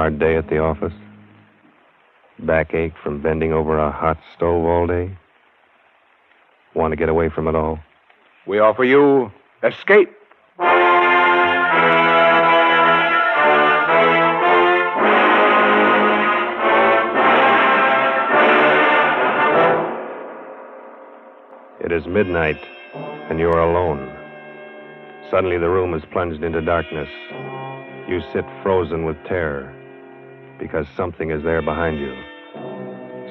hard day at the office? Backache from bending over a hot stove all day? Want to get away from it all? We offer you Escape. It is midnight, and you are alone. Suddenly the room is plunged into darkness. You sit frozen with terror, because something is there behind you.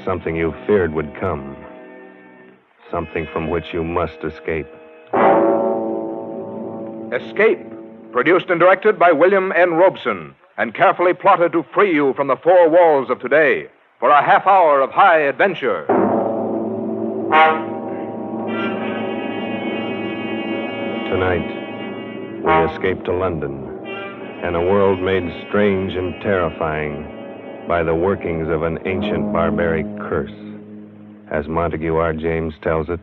Something you feared would come. Something from which you must escape. Escape, produced and directed by William N. Robeson, and carefully plotted to free you from the four walls of today for a half hour of high adventure. Tonight, we escape to London, and a world made strange and terrifying by the workings of an ancient barbaric curse, as Montague R. James tells it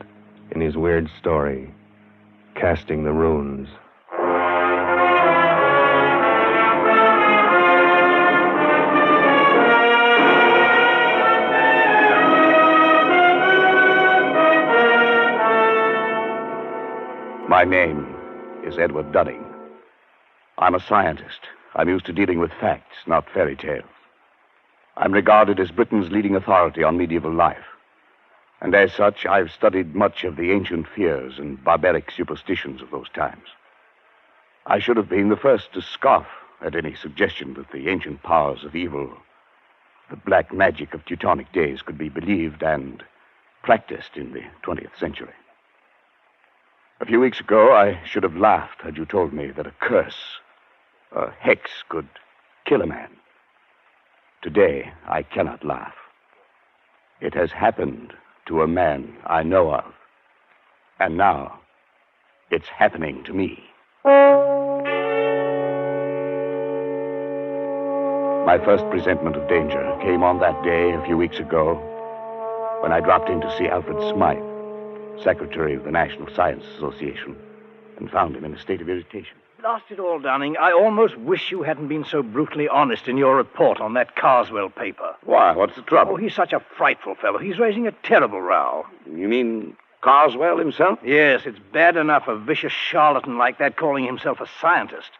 in his weird story, Casting the Runes. My name is Edward Dunning. I'm a scientist. I'm used to dealing with facts, not fairy tales. I'm regarded as Britain's leading authority on medieval life. And as such, I've studied much of the ancient fears and barbaric superstitions of those times. I should have been the first to scoff at any suggestion that the ancient powers of evil, the black magic of Teutonic days, could be believed and practiced in the 20th century. A few weeks ago, I should have laughed had you told me that a curse, a hex, could kill a man. Today, I cannot laugh. It has happened to a man I know of. And now, it's happening to me. My first presentiment of danger came on that day a few weeks ago when I dropped in to see Alfred Smythe, Secretary of the National Science Association, and found him in a state of irritation. Blast it all, Dunning. I almost wish you hadn't been so brutally honest in your report on that Carswell paper. Why? What's the trouble? Oh, he's such a frightful fellow. He's raising a terrible row. You mean Carswell himself? Yes, it's bad enough a vicious charlatan like that calling himself a scientist.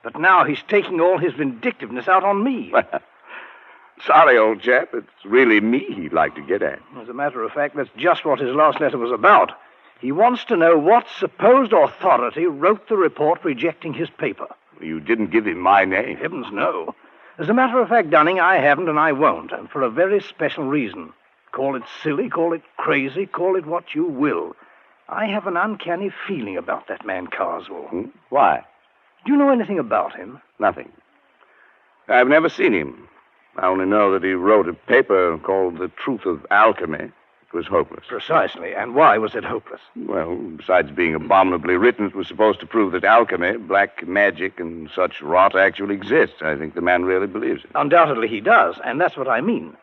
But now he's taking all his vindictiveness out on me. Sorry, old chap. It's really me he'd like to get at. As a matter of fact, that's just what his last letter was about. He wants to know what supposed authority wrote the report rejecting his paper. You didn't give him my name. Heavens, no. As a matter of fact, Dunning, I haven't and I won't, and for a very special reason. Call it silly, call it crazy, call it what you will. I have an uncanny feeling about that man Carswell. Why? Do you know anything about him? Nothing. I've never seen him. I only know that he wrote a paper called The Truth of Alchemy. It was hopeless. Precisely. And why was it hopeless? Well, besides being abominably written, it was supposed to prove that alchemy, black magic, and such rot actually exists. I think the man really believes it. Undoubtedly he does, and that's what I mean.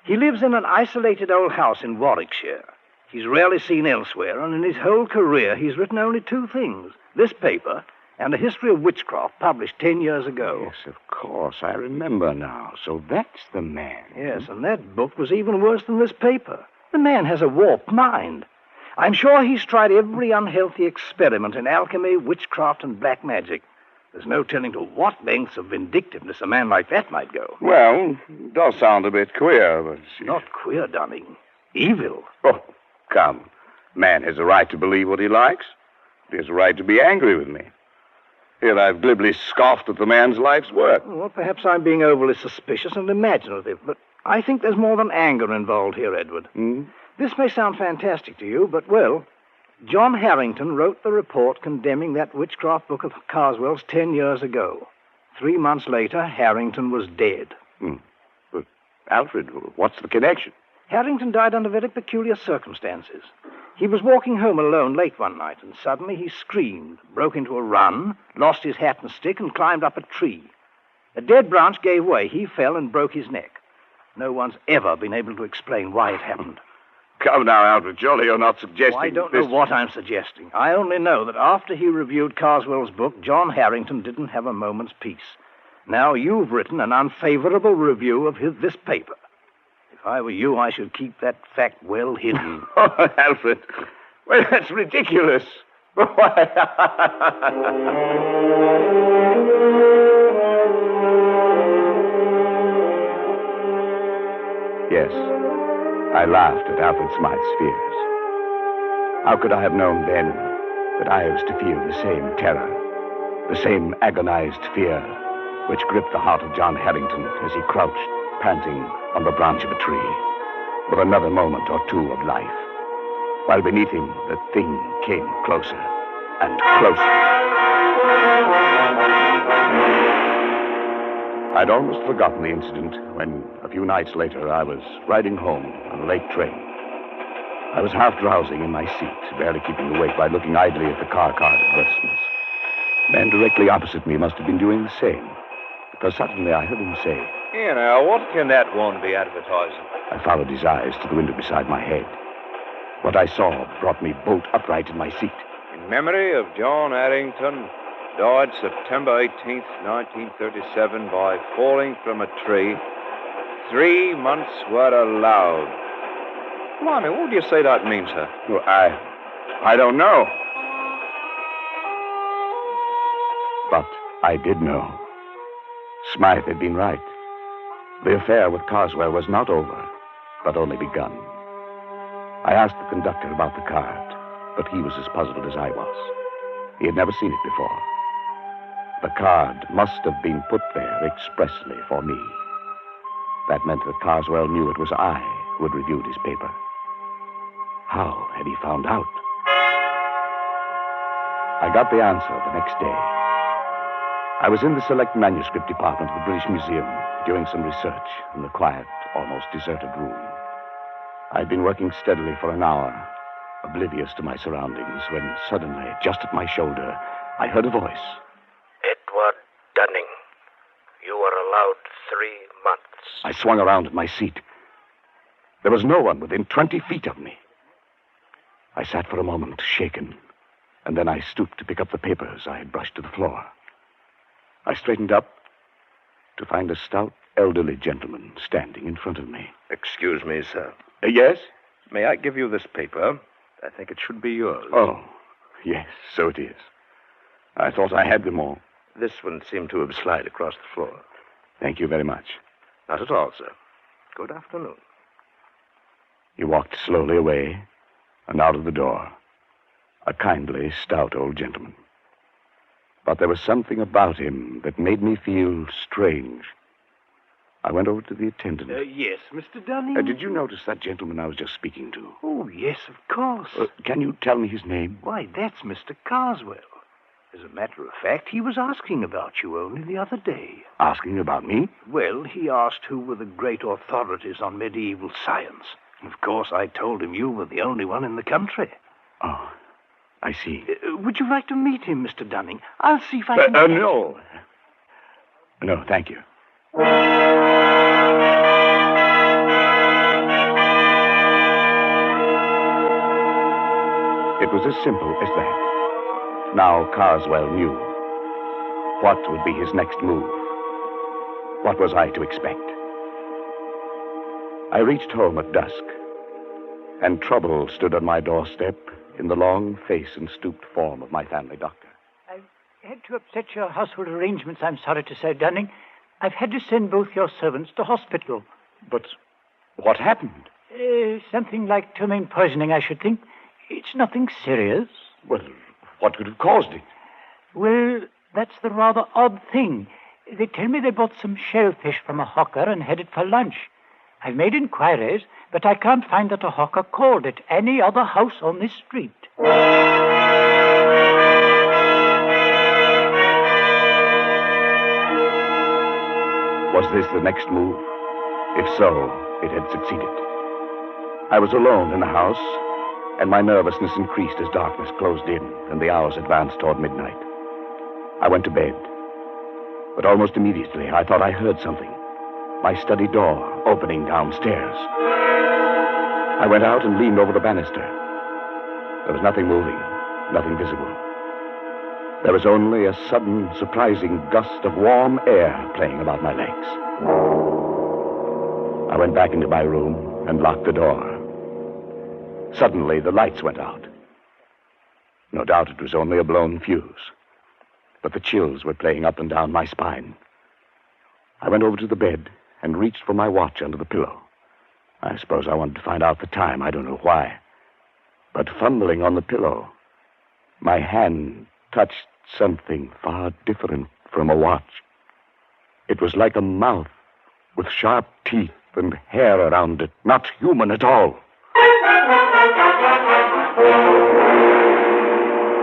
He lives in an isolated old house in Warwickshire. He's rarely seen elsewhere, and in his whole career he's written only two things. This paper and a history of witchcraft published 10 years ago. Yes, of course. I remember now. So that's the man. Yes, and that book was even worse than this paper. The man has a warped mind. I'm sure he's tried every unhealthy experiment in alchemy, witchcraft, and black magic. There's no telling to what lengths of vindictiveness a man like that might go. Well, it does sound a bit queer, but... Not queer, Dunning. Evil. Oh, come. Man has a right to believe what he likes. He has a right to be angry with me. Here I've glibly scoffed at the man's life's work. Well, perhaps I'm being overly suspicious and imaginative, but I think there's more than anger involved here, Edward. This may sound fantastic to you, but, well, John Harrington wrote the report condemning that witchcraft book of Carswell's 10 years ago. 3 months later, Harrington was dead. But, Alfred, what's the connection? Harrington died under very peculiar circumstances. He was walking home alone late one night, and suddenly he screamed, broke into a run, lost his hat and stick, and climbed up a tree. A dead branch gave way. He fell and broke his neck. No one's ever been able to explain why it happened. Come now, Alfred, surely you're not suggesting... I don't know what I'm suggesting. I only know that after he reviewed Carswell's book, John Harrington didn't have a moment's peace. Now you've written an unfavorable review of this paper. If I were you, I should keep that fact well hidden. Oh, Alfred. Well, that's ridiculous. Why? Yes, I laughed at Alfred Smythe's fears. How could I have known then that I was to feel the same terror, the same agonized fear which gripped the heart of John Harrington as he crouched, panting, on the branch of a tree, with another moment or two of life, while beneath him the thing came closer and closer. I'd almost forgotten the incident when, a few nights later, I was riding home on a late train. I was half drowsing in my seat, barely keeping awake by looking idly at the car card advertisements. The man directly opposite me must have been doing the same, because suddenly I heard him say, "Here now, what can that one be advertising?" I followed his eyes to the window beside my head. What I saw brought me bolt upright in my seat. In memory of John Harrington, died September 18th, 1937, by falling from a tree. 3 months were allowed. Blimey, what do you say that means, sir? Well, I don't know. But I did know. Smythe had been right. The affair with Carswell was not over, but only begun. I asked the conductor about the card, but he was as puzzled as I was. He had never seen it before. The card must have been put there expressly for me. That meant that Carswell knew it was I who had reviewed his paper. How had he found out? I got the answer the next day. I was in the select manuscript department of the British Museum, doing some research in the quiet, almost deserted room. I'd been working steadily for an hour, oblivious to my surroundings, when suddenly, just at my shoulder, I heard a voice. "Edward Dunning, you are allowed 3 months. I swung around in my seat. There was no one within 20 feet of me. I sat for a moment, shaken, and then I stooped to pick up the papers I had brushed to the floor. I straightened up to find a stout, elderly gentleman standing in front of me. Excuse me, sir. Yes? May I give you this paper? I think it should be yours. Oh, yes, so it is. I thought I had them all. This one seemed to have slid across the floor. Thank you very much. Not at all, sir. Good afternoon." He walked slowly away and out of the door. A kindly, stout old gentleman. But there was something about him that made me feel strange. I went over to the attendant. Yes, Mr. Dunning? Did you notice that gentleman I was just speaking to? Oh, yes, of course. Can you tell me his name? Why, that's Mr. Carswell. As a matter of fact, he was asking about you only the other day. Asking about me? Well, he asked who were the great authorities on medieval science. Of course, I told him you were the only one in the country. Oh, I see. Would you like to meet him, Mr. Dunning? I'll see if I can... No. No, thank you. It was as simple as that. Now Carswell knew. What would be his next move? What was I to expect? I reached home at dusk, and trouble stood on my doorstep in the long face and stooped form of my family doctor. I've had to upset your household arrangements, I'm sorry to say, Dunning. I've had to send both your servants to hospital. But what happened? Something like ptomaine poisoning, I should think. It's nothing serious. Well, what could have caused it? Well, that's the rather odd thing. They tell me they bought some shellfish from a hawker and headed for lunch. I've made inquiries, but I can't find that a hawker called at any other house on this street. Was this the next move? If so, it had succeeded. I was alone in the house, and my nervousness increased as darkness closed in and the hours advanced toward midnight. I went to bed, but almost immediately I thought I heard something. My study door opening downstairs. I went out and leaned over the banister. There was nothing moving, nothing visible. There was only a sudden, surprising gust of warm air playing about my legs. I went back into my room and locked the door. Suddenly, the lights went out. No doubt it was only a blown fuse, but the chills were playing up and down my spine. I went over to the bed and reached for my watch under the pillow. I suppose I wanted to find out the time. I don't know why. But fumbling on the pillow, my hand touched something far different from a watch. It was like a mouth with sharp teeth and hair around it, not human at all.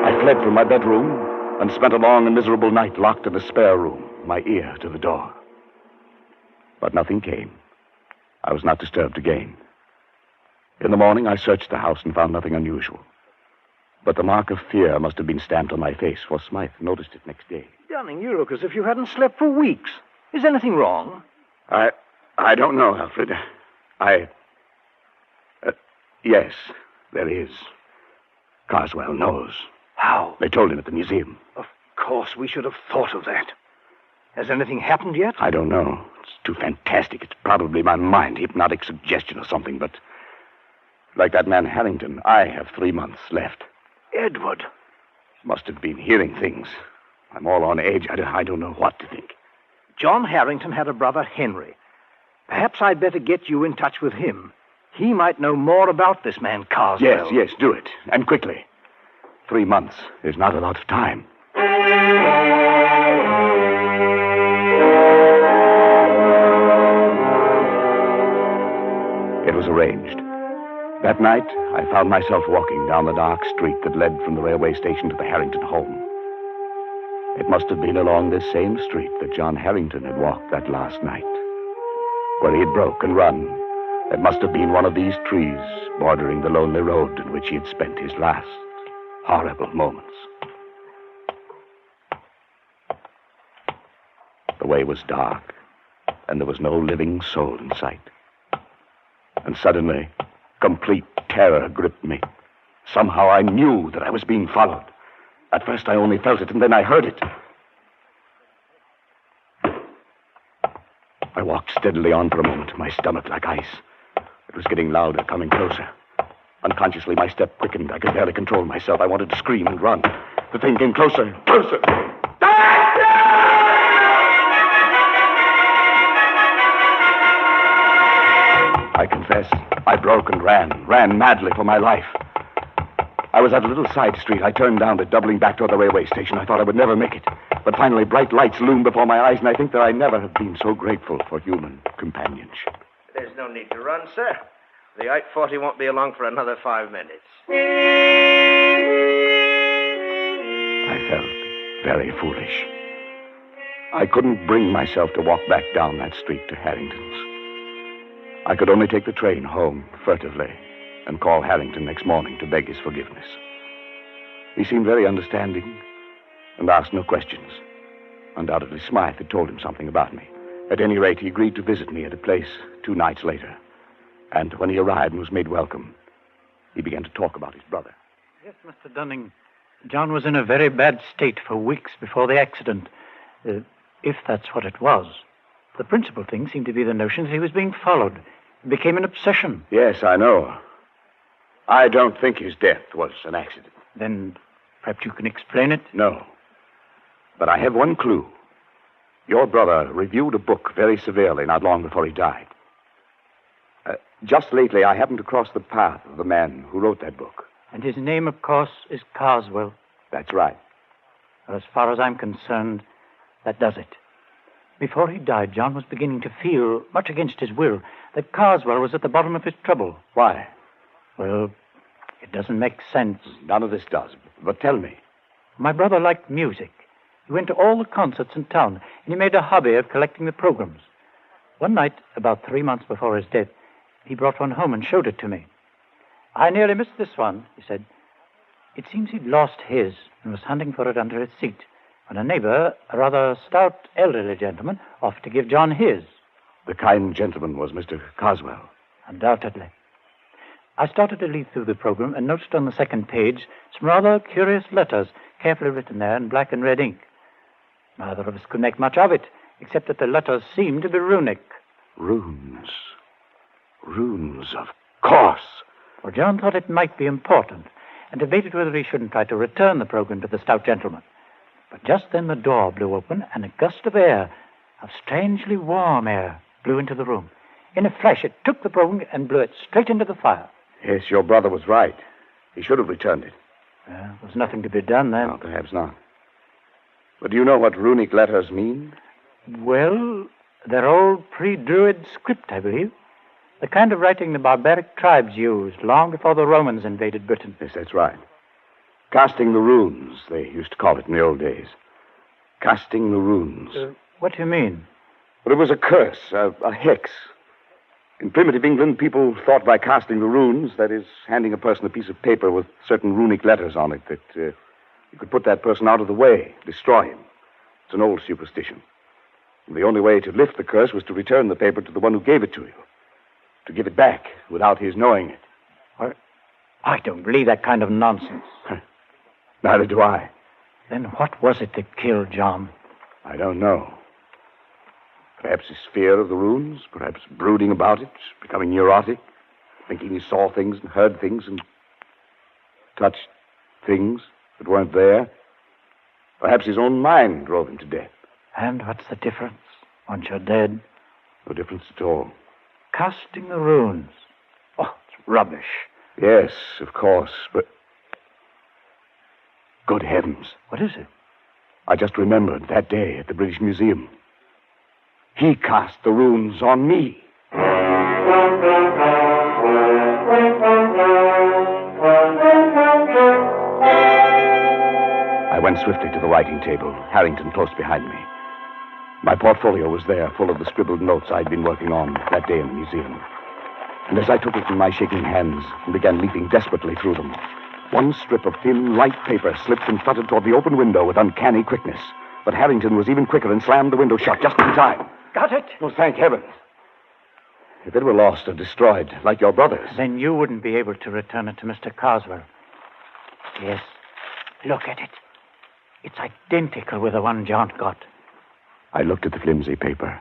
I fled from my bedroom and spent a long and miserable night locked in a spare room, my ear to the door. But nothing came. I was not disturbed again. In the morning, I searched the house and found nothing unusual. But the mark of fear must have been stamped on my face, for Smythe noticed it next day. Dunning, you look as if you hadn't slept for weeks. Is anything wrong? I don't know, Alfred. Yes, there is. Carswell knows. How? They told him at the museum. Of course, we should have thought of that. Has anything happened yet? I don't know. It's too fantastic. It's probably my mind, hypnotic suggestion or something, but like that man Harrington, I have 3 months left. Edward. Must have been hearing things. I'm all on edge. I don't know what to think. John Harrington had a brother, Henry. Perhaps I'd better get you in touch with him. He might know more about this man, Carswell. Yes, do it. And quickly. 3 months is not a lot of time. It was arranged. That night, I found myself walking down the dark street that led from the railway station to the Harrington home. It must have been along this same street that John Harrington had walked that last night. Where he had broke and run, it must have been one of these trees bordering the lonely road in which he had spent his last horrible moments. The way was dark, and there was no living soul in sight. And suddenly, complete terror gripped me. Somehow I knew that I was being followed. At first I only felt it, and then I heard it. I walked steadily on for a moment, my stomach like ice. It was getting louder, coming closer. Unconsciously, my step quickened. I could barely control myself. I wanted to scream and run. The thing came closer, closer. I confess, I broke and ran madly for my life. I was at a little side street. I turned down it, doubling back toward the railway station. I thought I would never make it. But finally, bright lights loomed before my eyes, and I think that I never have been so grateful for human companionship. There's no need to run, sir. The 840 won't be along for another 5 minutes. I felt very foolish. I couldn't bring myself to walk back down that street to Harrington's. I could only take the train home furtively and call Harrington next morning to beg his forgiveness. He seemed very understanding and asked no questions. Undoubtedly, Smythe had told him something about me. At any rate, he agreed to visit me at a place 2 nights later. And when he arrived and was made welcome, he began to talk about his brother. Yes, Mr. Dunning. John was in a very bad state for weeks before the accident, if that's what it was. The principal thing seemed to be the notion that he was being followed. It became an obsession. Yes, I know. I don't think his death was an accident. Then perhaps you can explain it? No. But I have one clue. Your brother reviewed a book very severely not long before he died. Just lately, I happened to cross the path of the man who wrote that book. And his name, of course, is Carswell. That's right. Well, as far as I'm concerned, that does it. Before he died, John was beginning to feel, much against his will, that Carswell was at the bottom of his trouble. Why? Well, it doesn't make sense. None of this does. But tell me. My brother liked music. He went to all the concerts in town, and he made a hobby of collecting the programs. One night, about 3 months before his death, he brought one home and showed it to me. I nearly missed this one, he said. It seems he'd lost his and was hunting for it under his seat, when a neighbor, a rather stout, elderly gentleman, offered to give John his. The kind gentleman was Mr. Carswell. Undoubtedly. I started to leaf through the program and noticed on the second page some rather curious letters carefully written there in black and red ink. Neither of us could make much of it, except that the letters seemed to be runic. Runes. Runes, of course. Well, John thought it might be important, and debated whether he shouldn't try to return the program to the stout gentleman. But just then the door blew open, and a gust of air, of strangely warm air, blew into the room. In a flash, it took the program and blew it straight into the fire. Yes, your brother was right. He should have returned it. There was nothing to be done then. No, perhaps not. But do you know what runic letters mean? Well, they're old pre-Druid script, I believe. The kind of writing the barbaric tribes used long before the Romans invaded Britain. Yes, that's right. Casting the runes, they used to call it in the old days. Casting the runes. What do you mean? But it was a curse, a hex. In primitive England, people thought by casting the runes, that is, handing a person a piece of paper with certain runic letters on it, that you could put that person out of the way, destroy him. It's an old superstition. And the only way to lift the curse was to return the paper to the one who gave it to you. To give it back without his knowing it. I don't believe that kind of nonsense. Neither do I. Then what was it that killed John? I don't know. Perhaps his fear of the runes, perhaps brooding about it, becoming neurotic, thinking he saw things and heard things and touched things that weren't there. Perhaps his own mind drove him to death. And what's the difference once you're dead? No difference at all. Casting the runes. Oh, it's rubbish. Yes, of course, but... Good heavens. What is it? I just remembered that day at the British Museum. He cast the runes on me. I went swiftly to the writing table, Harrington close behind me. My portfolio was there, full of the scribbled notes I'd been working on that day in the museum. And as I took it in my shaking hands and began leafing desperately through them, one strip of thin, light paper slipped and fluttered toward the open window with uncanny quickness. But Harrington was even quicker and slammed the window shut just in time. Got it? Oh, thank heavens. If it were lost or destroyed, like your brother's... Then you wouldn't be able to return it to Mr. Carswell. Yes. Look at it. It's identical with the one John got. I looked at the flimsy paper.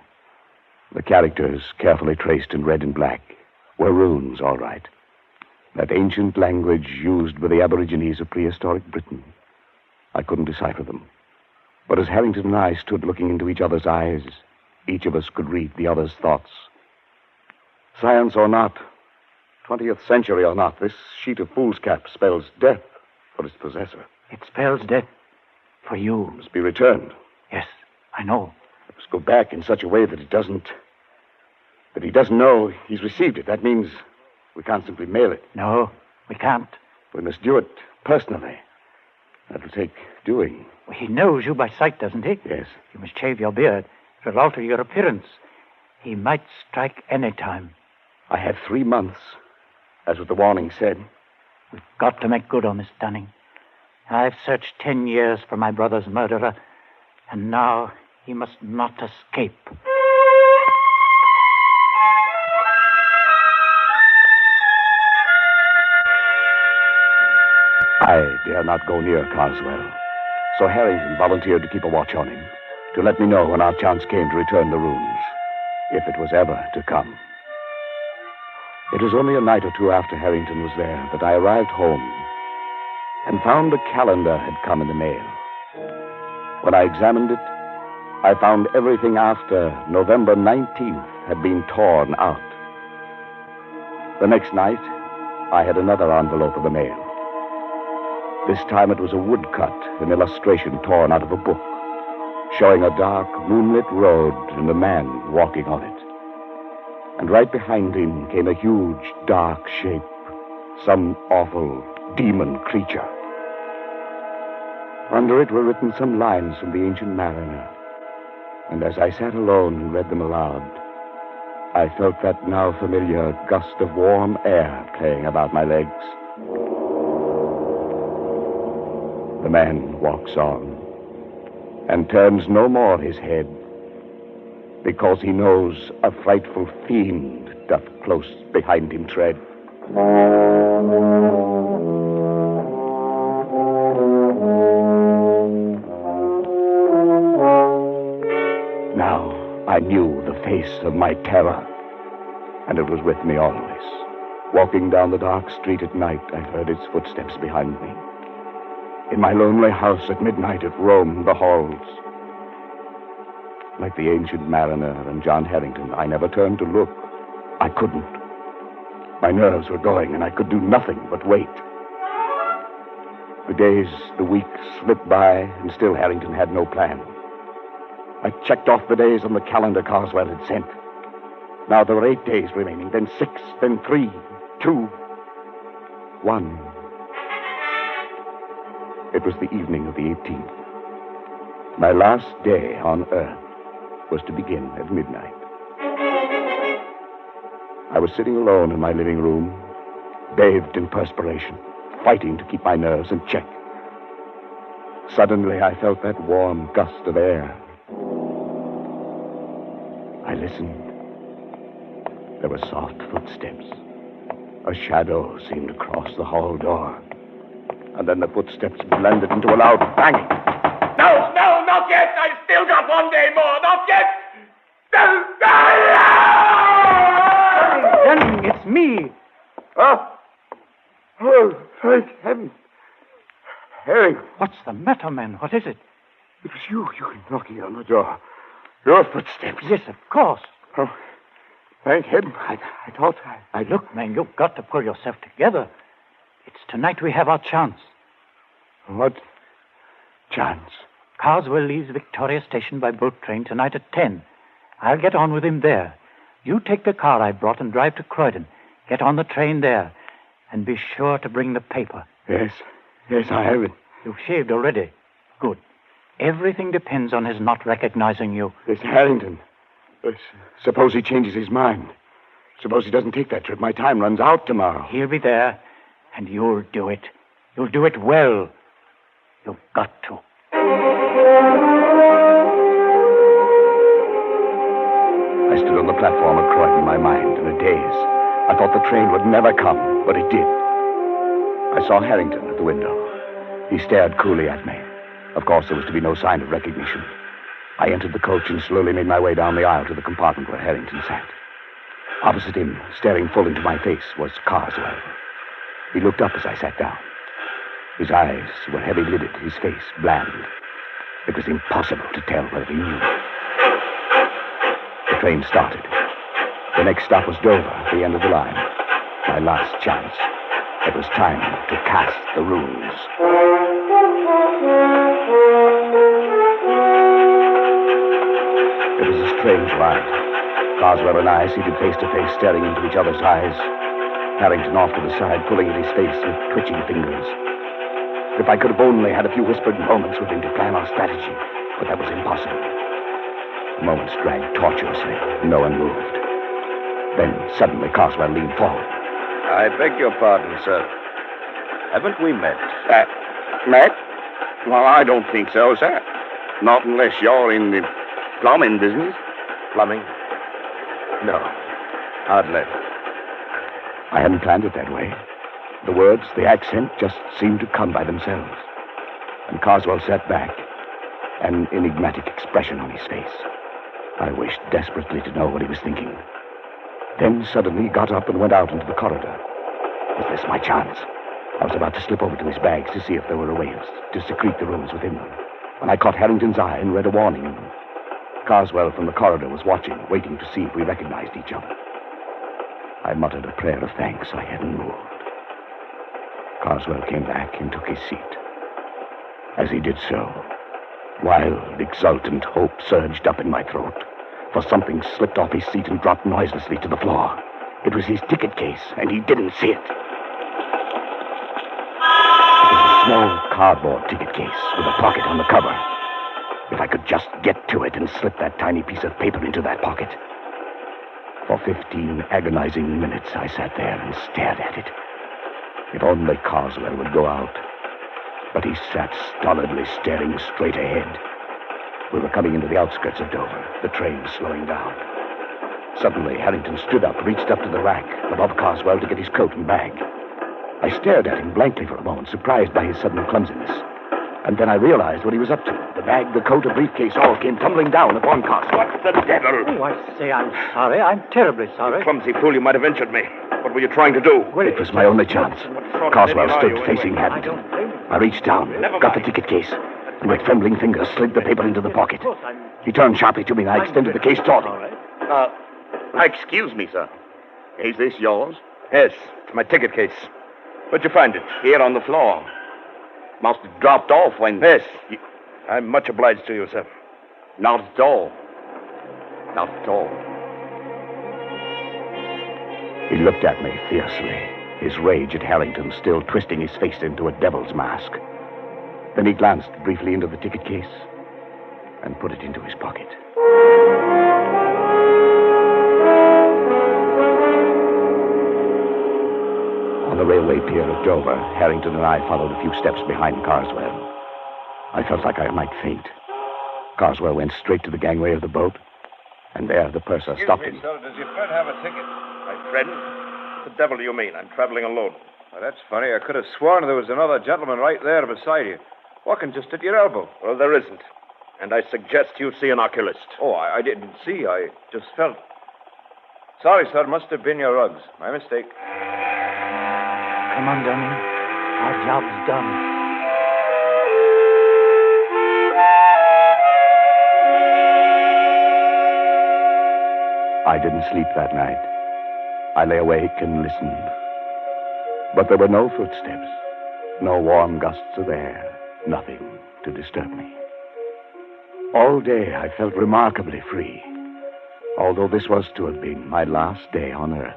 The characters, carefully traced in red and black, were runes, all right. That ancient language used by the Aborigines of prehistoric Britain. I couldn't decipher them. But as Harrington and I stood looking into each other's eyes, each of us could read the other's thoughts. Science or not, 20th century or not, this sheet of foolscap spells death for its possessor. It spells death for you. It must be returned. Yes, I know. It must go back in such a way that he doesn't know he's received it. That means we can't simply mail it. No, we can't. We must do it personally. That'll take doing. Well, he knows you by sight, doesn't he? Yes. You must shave your beard. It'll alter your appearance. He might strike any time. I have 3 months, as what the warning said. We've got to make good on this Dunning. I've searched 10 years for my brother's murderer, and now he must not escape. I dare not go near Carswell, so Harrington volunteered to keep a watch on him, to let me know when our chance came to return the runes, if it was ever to come. It was only a night or two after Harrington was there that I arrived home and found a calendar had come in the mail. When I examined it, I found everything after November 19th had been torn out. The next night, I had another envelope of the mail. This time it was a woodcut, an illustration torn out of a book, showing a dark, moonlit road and a man walking on it. And right behind him came a huge, dark shape, some awful demon creature. Under it were written some lines from the Ancient Mariner. And as I sat alone and read them aloud, I felt that now familiar gust of warm air playing about my legs. The man walks on and turns no more his head, because he knows a frightful fiend doth close behind him tread. I knew the face of my terror, and it was with me always. Walking down the dark street at night, I heard its footsteps behind me. In my lonely house at midnight, it roamed the halls. Like the ancient mariner and John Harrington, I never turned to look. I couldn't. My nerves were going, and I could do nothing but wait. The days, the weeks slipped by, and still Harrington had no plan. I checked off the days on the calendar Carswell had sent. Now there were 8 days remaining, then 6, then 3, 2, 1. It was the evening of the 18th. My last day on Earth was to begin at midnight. I was sitting alone in my living room, bathed in perspiration, fighting to keep my nerves in check. Suddenly, I felt that warm gust of air. I listened. There were soft footsteps. A shadow seemed to cross the hall door. And then the footsteps blended into a loud banging. No, not yet. I still got 1 day more. Not yet. Dunning, it's me. Oh, thank heaven. Harry. What's the matter, man? What is it? It was you knocking on the door. Your footsteps. Yes, of course. Oh, thank heaven. I thought I... Look, man, you've got to pull yourself together. It's tonight we have our chance. What chance? Carswell leaves Victoria Station by boat train tonight at 10. I'll get on with him there. You take the car I brought and drive to Croydon. Get on the train there. And be sure to bring the paper. Yes, I have it. You've shaved already. Good. Everything depends on his not recognizing you. It's Harrington. Suppose he changes his mind. Suppose he doesn't take that trip. My time runs out tomorrow. He'll be there, and you'll do it. You'll do it well. You've got to. I stood on the platform at Croydon, my mind in a daze. I thought the train would never come, but it did. I saw Harrington at the window. He stared coolly at me. Of course, there was to be no sign of recognition. I entered the coach and slowly made my way down the aisle to the compartment where Harrington sat. Opposite him, staring full into my face, was Carswell. He looked up as I sat down. His eyes were heavy-lidded, his face bland. It was impossible to tell whether he knew. The train started. The next stop was Dover, the end of the line. My last chance. It was time to cast the runes. It was a strange ride. Carswell and I seated face to face, staring into each other's eyes. Harrington off to the side, pulling at his face with twitching fingers. If I could have only had a few whispered moments with him to plan our strategy, but that was impossible. The moments dragged tortuously. No one moved. Then, suddenly, Carswell leaned forward. I beg your pardon, sir. Haven't we met? Met? Well, I don't think so, sir. Not unless you're in the plumbing business. Plumbing? No, hardly. I hadn't planned it that way. The words, the accent, just seemed to come by themselves. And Carswell sat back, an enigmatic expression on his face. I wished desperately to know what he was thinking. Then suddenly he got up and went out into the corridor. Was this my chance? I was about to slip over to his bags to see if there were a way to secrete the runes within them, when I caught Harrington's eye and read a warning in them. Carswell from the corridor was watching, waiting to see if we recognized each other. I muttered a prayer of thanks I hadn't moved. Carswell came back and took his seat. As he did so, wild, exultant hope surged up in my throat, for something slipped off his seat and dropped noiselessly to the floor. It was his ticket case, and he didn't see it. It was a small cardboard ticket case with a pocket on the cover. If I could just get to it and slip that tiny piece of paper into that pocket. For 15 agonizing minutes, I sat there and stared at it. If only Carswell would go out. But he sat stolidly staring straight ahead. We were coming into the outskirts of Dover, the train slowing down. Suddenly, Harrington stood up, reached up to the rack above Carswell to get his coat and bag. I stared at him blankly for a moment, surprised by his sudden clumsiness. And then I realized what he was up to. The bag, the coat, a briefcase, all came tumbling down upon Carswell. What the devil? Oh, I say, I'm sorry. I'm terribly sorry. Clumsy fool, you might have injured me. What were you trying to do? Well, It was my only chance. Carswell stood facing I Harrington. don't blame you. I reached down, got the ticket case, and with trembling fingers slid the paper into the pocket. He turned sharply to me, and I extended the case toward him. Excuse me, sir. Is this yours? Yes, it's my ticket case. Where'd you find it? Here on the floor. Must have dropped off when... Yes. I'm much obliged to you, sir. Not at all. Not at all. He looked at me fiercely, his rage at Harrington still twisting his face into a devil's mask. Then he glanced briefly into the ticket case and put it into his pocket. On the railway pier at Dover, Harrington and I followed a few steps behind Carswell. I felt like I might faint. Carswell went straight to the gangway of the boat, and there the purser stopped him. Sir, does your friend have a ticket? My friend? What the devil do you mean? I'm traveling alone. Well, that's funny. I could have sworn there was another gentleman right there beside you, walking just at your elbow. Well, there isn't. And I suggest you see an oculist. Oh, I didn't see. I just felt. Sorry, sir. Must have been your rugs. My mistake. Come on, Dunning. Our job's done. I didn't sleep that night. I lay awake and listened. But there were no footsteps, no warm gusts of air, nothing to disturb me. All day I felt remarkably free, although this was to have been my last day on Earth.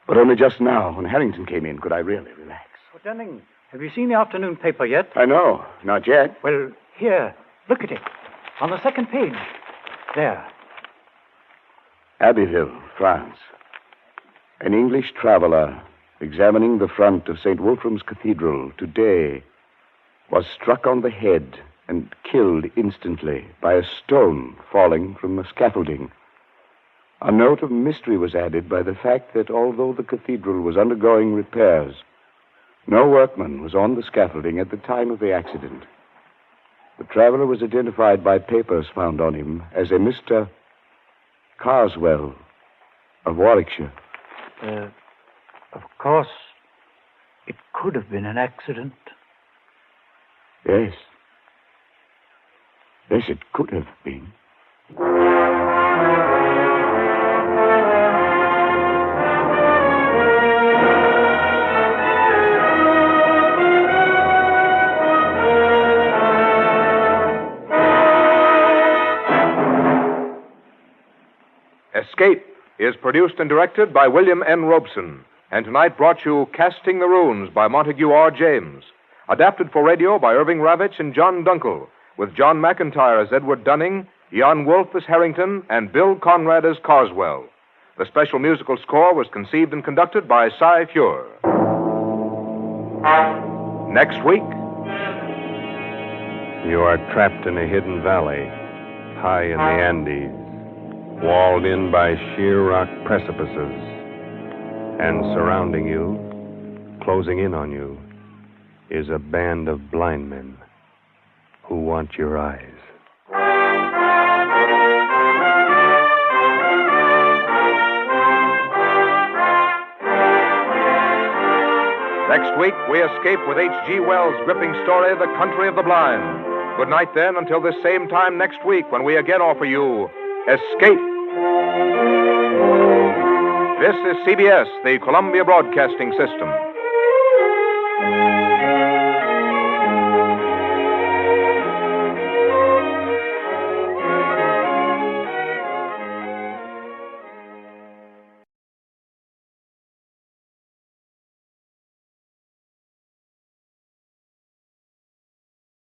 But only just now, when Harrington came in, could I really relax. Oh, Dunning, have you seen the afternoon paper yet? I know, not yet. Well, here, look at it. On the second page. There. Abbeville, France. An English traveler examining the front of St. Wolfram's Cathedral today was struck on the head and killed instantly by a stone falling from the scaffolding. A note of mystery was added by the fact that although the cathedral was undergoing repairs, no workman was on the scaffolding at the time of the accident. The traveler was identified by papers found on him as a Mr. Carswell of Warwickshire. Of course, it could have been an accident. Yes. Yes, it could have been. Escape is produced and directed by William N. Robeson, and tonight brought you Casting the Runes by Montague R. James, adapted for radio by Irving Ravitch and John Dunkel, with John McIntyre as Edward Dunning, Jan Wolfe as Harrington, and Bill Conrad as Carswell. The special musical score was conceived and conducted by Cy Fure. Next week, You are trapped in a hidden valley, high in the Andes, walled in by sheer rock precipices, and surrounding you, closing in on you, is a band of blind men who want your eyes. next week we escape with H.G. Wells' gripping story, The Country of the Blind. Good night, then, until this same time next week when we again offer you Escape. This is CBS, the Columbia Broadcasting System.